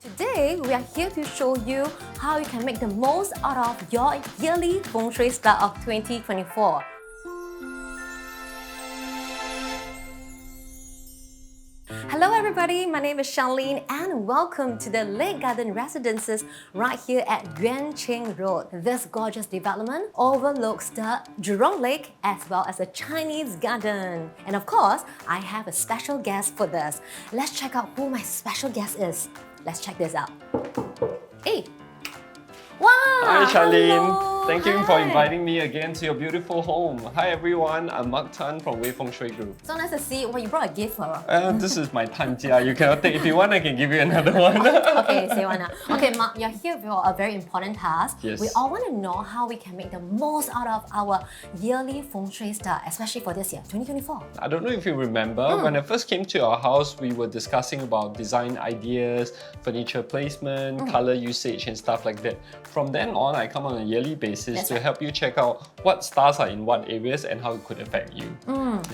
Today, we are here to show you how you can make the most out of your yearly feng shui start of 2024. Hello everybody, my name is Sharlyn and welcome to the Lake Garden Residences right here at Yuanqing Road. This gorgeous development overlooks the Jurong Lake as well as the Chinese Garden. And of course, I have a special guest for this. Let's check out who my special guest is. Let's check this out. Hey! Wow! Hi Sharlyn! Hello. Thank you Hi. for inviting me again to your beautiful home. Hi everyone, I'm Mark Tan from Wei Feng Shui Group. So nice to see you. Well, you brought a gift for her. This is my Tanjia. You cannot take. If you want, I can give you another one. Okay, say one now. Okay, Mark, you're here for a very important task. Yes. We all want to know how we can make the most out of our yearly feng shui start, especially for this year, 2024. I don't know if you remember, when I first came to our house, we were discussing about design ideas, furniture placement, color usage and stuff like that. From then on, I come on a yearly basis That's to right. help you check out what stars are in what areas and how it could affect you.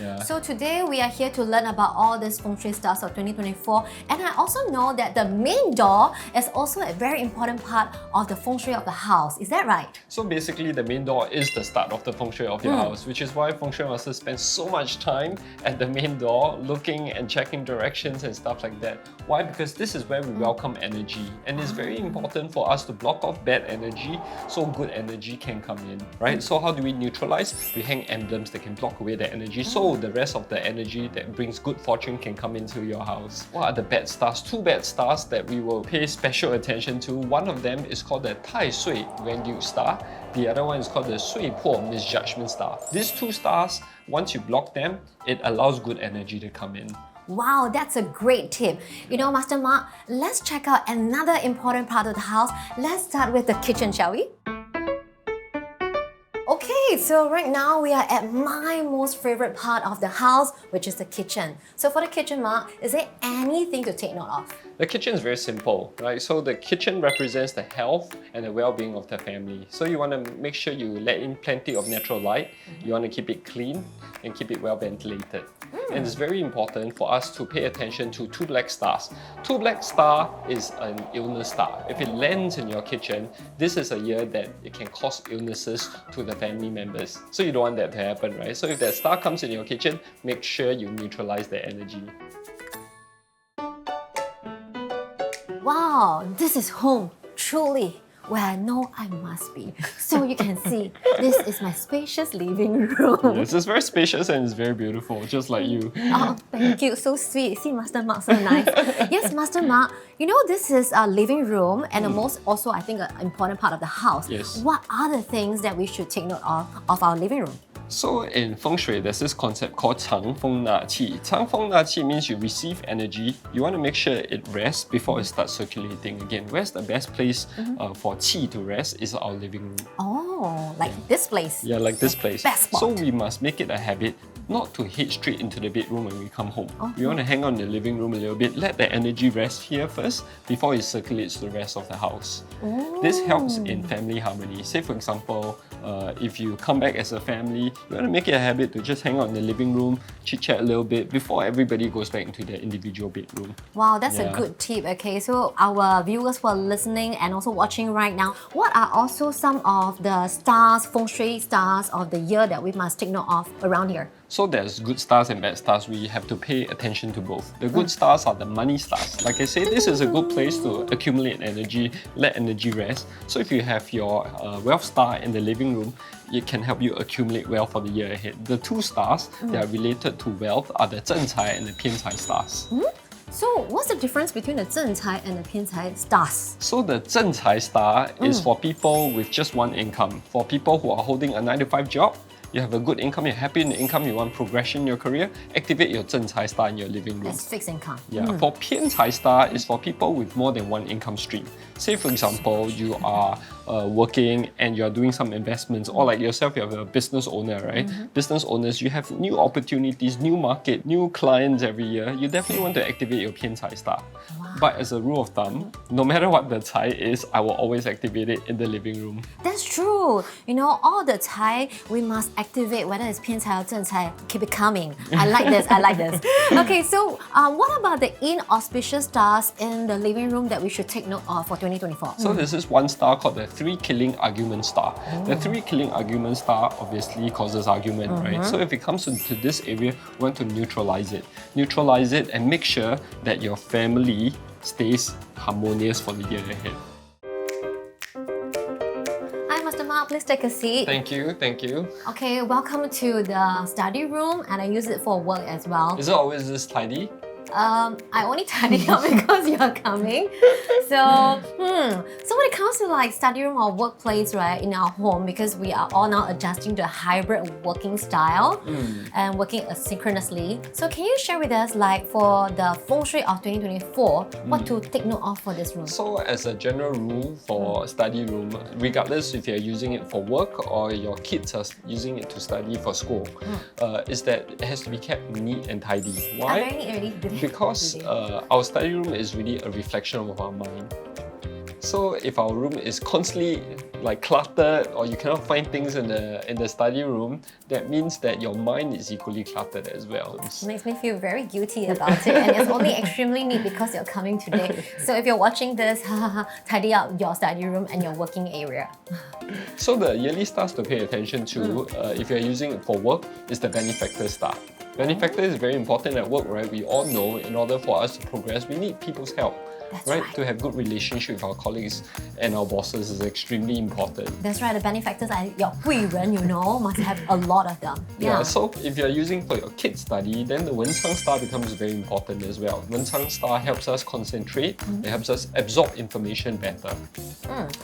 Yeah. So today we are here to learn about all these feng shui stars of 2024, and I also know that the main door is also a very important part of the feng shui of the house. Is that right? So basically, the main door is the start of the feng shui of your house, which is why feng shui masters spend so much time at the main door, looking and checking directions and stuff like that. Why? Because this is where we welcome energy, and it's very important for us to block off bad energy so good energy can come in, right? So how do we neutralize? We hang emblems that can block away the energy, so the rest of the energy that brings good fortune can come into your house. What are the bad stars? Two bad stars that we will pay special attention to. One of them is called the Tai Sui Rendu star. The other one is called the Sui Po Misjudgment star. These two stars, once you block them, it allows good energy to come in. Wow, that's a great tip. You know, Master Mark, let's check out another important part of the house. Let's start with the kitchen, shall we? Okay, so right now we are at my most favorite part of the house, which is the kitchen. So for the kitchen, Mark, is there anything to take note of? The kitchen is very simple, right? So the kitchen represents the health and the well-being of the family. So you want to make sure you let in plenty of natural light. You want to keep it clean and keep it well ventilated. And it's very important for us to pay attention to two black stars. Two black star is an illness star. If it lands in your kitchen, this is a year that it can cause illnesses to the family members. So you don't want that to happen, right? So if that star comes in your kitchen, make sure you neutralize the energy. Wow, this is home, truly, where I know I must be. So you can see, this is my spacious living room. Yes, it's very spacious and it's very beautiful, just like you. Oh, thank you, so sweet. See, Master Mark, so nice. Yes, Master Mark, you know this is our living room and the most also, I think, an important part of the house. Yes. What are the things that we should take note of our living room? So in Feng Shui, there's this concept called 长风纳气. 长风纳气 means you receive energy. You want to make sure it rests before it starts circulating again. Where's the best place for qi to rest is our living room. Oh, like this place. Yeah, like this place. Best spot. So we must make it a habit not to head straight into the bedroom when we come home. We want to hang on in the living room a little bit, let the energy rest here first before it circulates to the rest of the house. This helps in family harmony. Say for example, if you come back as a family, you want to make it a habit to just hang out in the living room, chit-chat a little bit before everybody goes back into their individual bedroom. Wow, that's a Yeah. good tip. Okay, so our viewers who are listening and also watching right now, what are also some of the stars, feng shui stars of the year that we must take note of around here? So there's good stars and bad stars. We have to pay attention to both. The good stars are the money stars. Like I said, this is a good place to accumulate energy, let energy rest. So if you have your wealth star in the living room, it can help you accumulate wealth for the year ahead. The two stars that are related to wealth are the 正财 and the 偏财 stars. So what's the difference between the 正财 and the 偏财 stars? So the 正财 star is for people with just one income. For people who are holding a 9-to-5 job, you have a good income, you're happy in the income, you want progression in your career, activate your 正财 star in your living room. That's fixed income. Yeah, for 偏财 star is for people with more than one income stream. Say for example, you are working and you're doing some investments, or like yourself, you're a business owner, right? Business owners, you have new opportunities, new market, new clients every year. You definitely want to activate your Pian Cai star. But as a rule of thumb, no matter what the Cai is, I will always activate it in the living room. That's true. You know, all the Cai we must activate, whether it's Pian Cai or Zheng Cai. Keep it coming. I like this. I like this. Okay, so what about the inauspicious stars in the living room that we should take note of for 2024? So this is one star called the 3 killing argument star. The 3 killing argument star obviously causes argument, right? So if it comes into this area, we want to neutralize it. Neutralize it and make sure that your family stays harmonious for the year ahead. Hi, Master Mark. Please take a seat. Thank you, thank you. Okay, welcome to the study room, and I use it for work as well. Is it always this tidy? I only tidy up because you're coming. So when it comes to like study room or workplace, right, in our home, because we are all now adjusting to a hybrid working style and working asynchronously. So can you share with us, like, for the Feng Shui of 2024, what to take note of for this room? So as a general rule for study room, regardless if you're using it for work or your kids are using it to study for school, is that it has to be kept neat and tidy. Why? Very neat already. Because our study room is really a reflection of our mind. So if our room is constantly like cluttered, or you cannot find things in the study room, that means that your mind is equally cluttered as well. It makes me feel very guilty about it, and it's only extremely neat because you're coming today. So if you're watching this, tidy up your study room and your working area. So the yearly stars to pay attention to, if you're using it for work, is the benefactor star. Benefactor is very important at work, right? We all know in order for us to progress, we need people's help. That's right? right. To have good relationship with our colleagues and our bosses is extremely important. That's right, the benefactors are your 贵人, you know, must have a lot of them. Yeah, so if you're using for your kids' study, then the Wenchang star becomes very important as well. Wenchang star helps us concentrate, it helps us absorb information better.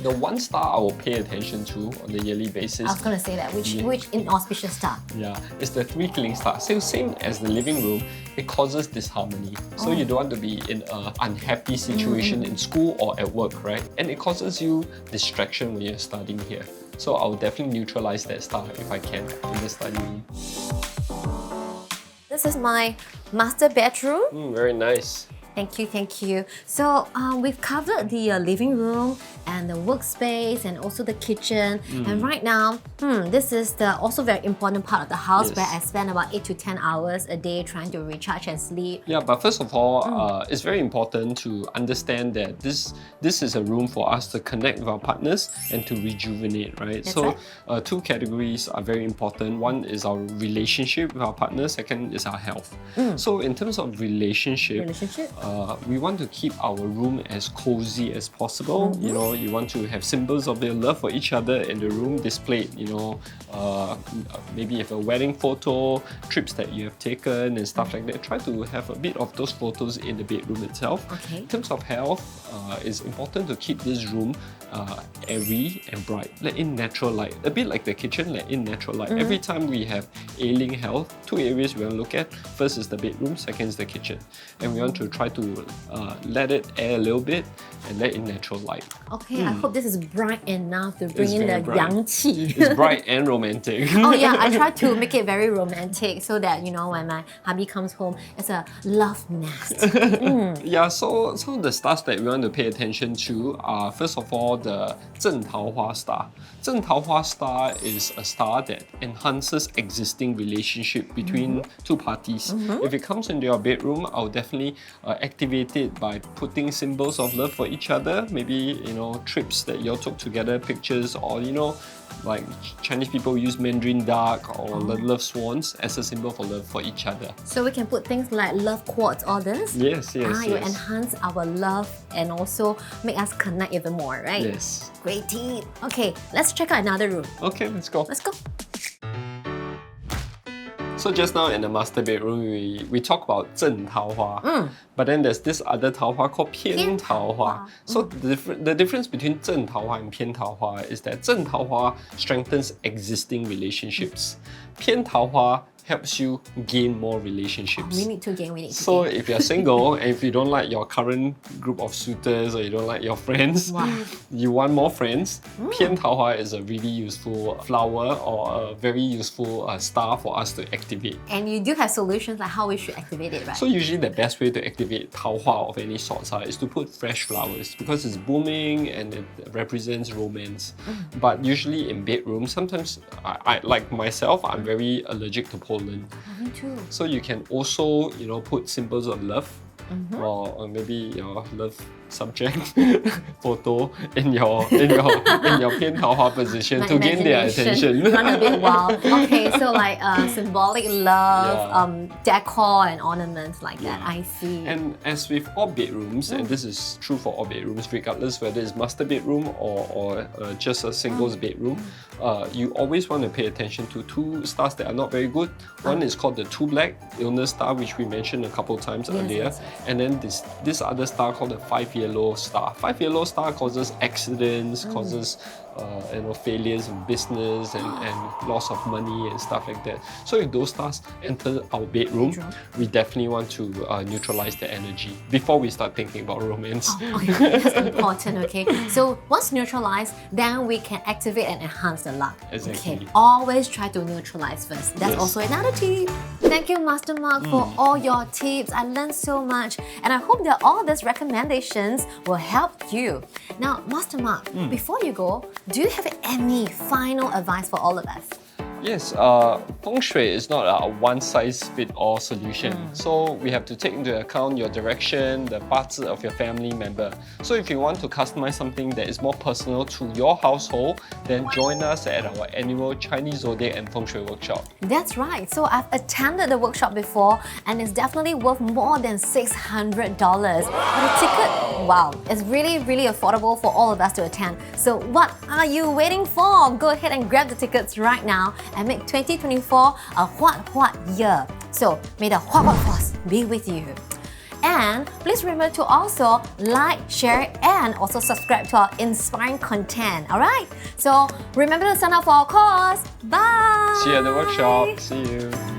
The one star I will pay attention to on the yearly basis. I was going to say that, which inauspicious star? Yeah, it's the 3 killing star. So same as the living room, it causes disharmony. So you don't want to be in an unhappy situation in school or at work, right? And it causes you distraction when you're studying here. So I'll definitely neutralize that star if I can in the study room. This is my master bedroom. Very nice. Thank you, thank you. So we've covered the living room and the workspace and also the kitchen. And right now, this is the also very important part of the house where I spend about 8 to 10 hours a day trying to recharge and sleep. Yeah, but first of all, it's very important to understand that this is a room for us to connect with our partners and to rejuvenate, right? That's so right. Two categories are very important. One is our relationship with our partner, second is our health. So in terms of relationship, we want to keep our room as cozy as possible. You know, you want to have symbols of your love for each other in the room displayed. You know, maybe if a wedding photo, trips that you have taken and stuff like that. Try to have a bit of those photos in the bedroom itself. Okay. In terms of health, it's important to keep this room airy and bright. Let in natural light. A bit like the kitchen, let in natural light. Every time we have ailing health, two areas we want to look at. First is the bedroom, second is the kitchen. And we want to try to let it air a little bit and let in natural light. Okay, I hope this is bright enough to bring It's in the very bright. yang qi. It's bright and romantic. Oh yeah, I try to make it very romantic so that, you know, when my hubby comes home, it's a love nest. Yeah, so some of the stars that we want to pay attention to are, first of all, the 正桃花 star. 正桃花 star is a star that enhances existing relationship between two parties. If it comes into your bedroom, I'll definitely activate it by putting symbols of love for each other. Maybe, you know, trips that you all took together, pictures, or, you know, like Chinese people use Mandarin duck or the love swans as a symbol for love for each other. So we can put things like love quotes, all this. Yes. It will enhance our love and also make us connect even more, right? Yes. Great tip. Okay, let's check out another room. Okay, let's go. Let's go. So just now in the master bedroom, we talk about 正桃花, but then there's this other 桃花 called 偏桃花. So the difference between 正桃花and 偏桃花 is that 正桃花 strengthens existing relationships. 偏桃花 helps you gain more relationships. We need to gain. So if you're single and if you don't like your current group of suitors or you don't like your friends, you want more friends, 偏桃花 is a really useful flower or a very useful star for us to activate. And you do have solutions like how we should activate it, right? So usually the best way to activate 桃花 of any sorts is to put fresh flowers because it's booming and it represents romance. But usually in bedrooms, sometimes I like myself, I'm very allergic to pollen. Me too. So you can also, put symbols of love or maybe your love subject photo in your 偏桃花 position to gain their attention. Run a bit wild. Okay, so like symbolic love, decor and ornaments like that. I see. And as with all bedrooms, and this is true for all bedrooms, regardless whether it's master bedroom or just a singles bedroom, you always want to pay attention to two stars that are not very good. One is called the 2 black illness star, which we mentioned a couple of times earlier, and then this other star called the 5 yellow star. 5 yellow star causes accidents, causes failures in business and loss of money and stuff like that. So if those stars enter our bedroom, we definitely want to neutralize the energy before we start thinking about romance. Okay, that's important, okay? So once neutralized, then we can activate and enhance the luck. Exactly. Okay, always try to neutralize first. That's also another tip. Thank you, Master Mark, for all your tips. I learned so much, and I hope that all these recommendations will help you. Now, Master Mark, before you go, do you have any final advice for all of us? Yes, Feng Shui is not a one-size-fits-all solution. So we have to take into account your direction, the bazi of your family member. So if you want to customize something that is more personal to your household, then join us at our annual Chinese Zodiac and Feng Shui Workshop. That's right. So I've attended the workshop before and it's definitely worth more than $600. But the ticket, wow, it's really, really affordable for all of us to attend. So what are you waiting for? Go ahead and grab the tickets right now and make 2024 a HUAT year. So may the HUAT force be with you. And please remember to also like, share, and also subscribe to our inspiring content. Alright? So remember to sign up for our course. Bye! See you at the workshop. See you.